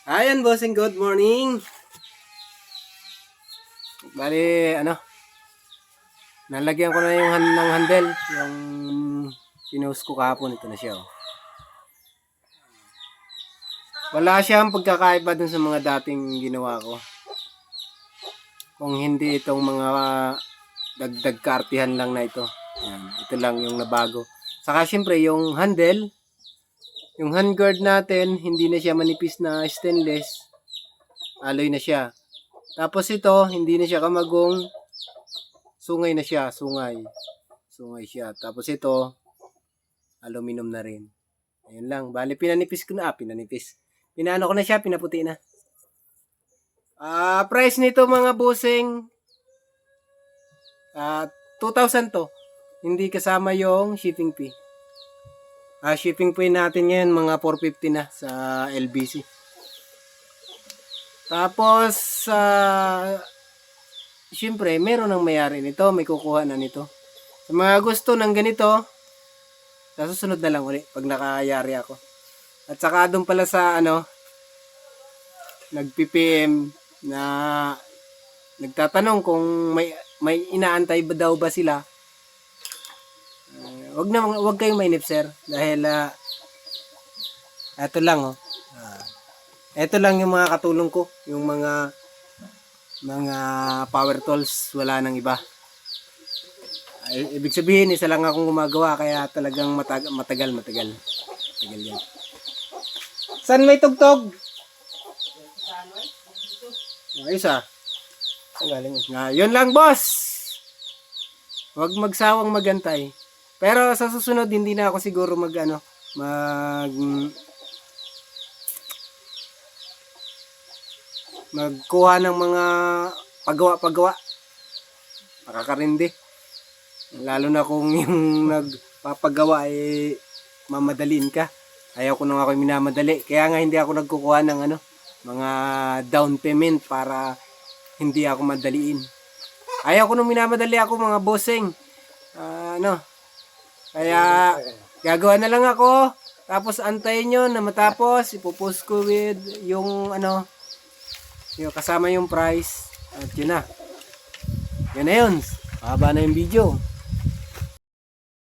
Ayan, bossing, good morning. Bali, nalagyan ko na yung ng handle, yung pinost ko kahapon, ito na siya. Oh. Wala siyang pagkakaiba dun sa mga dating ginawa ko. Kung hindi itong mga dagdag kartihan lang na ito. Ayan, ito lang yung nabago. Saka syempre yung handle, yung handguard natin, hindi na siya manipis na stainless. Alloy na siya. Tapos ito, hindi na siya kamagong, sungay na siya, sungay. Sungay siya. Tapos ito, aluminum na rin. Ayun lang. Bali, pinanipis ko na. Pinaano ko na siya, pinaputi na. Price nito mga bossing, 2,000 to. Hindi kasama yung shipping fee. Shipping fee natin ngayon, mga 450 na sa LBC. Tapos, siyempre, meron ng mayari nito. May kukuha na nito. Sa mga gusto ng ganito, sa susunod na lang ulit pag nakayari ako. At saka doon pala sa nag-PPM na nagtatanong kung may inaantay ba daw ba sila. Wag kayong mainip, sir, dahil eto lang ito lang yung mga katulong ko, yung mga power tools, wala nang iba. Ibig sabihin, isa lang akong gumagawa, kaya talagang matagal yan. Saan may tugtog? Isa. Yun lang, boss. Huwag magsawang magantay. Pero sa susunod, hindi na ako siguro magkuha ng mga paggawa. Makakarindi. Lalo na kung yung nagpapagawa mamadaliin ka. Ayaw ko nang ako minamadali. Kaya nga hindi ako nagkukuha ng mga down payment para hindi ako madaliin. Ayaw ko nang minamadali ako, mga bossing. Kaya gagawa na lang ako. Tapos antayin nyo na matapos. Ipopost ko with yung yung kasama yung price. At yun na. Yun na yun. Haba na yung video.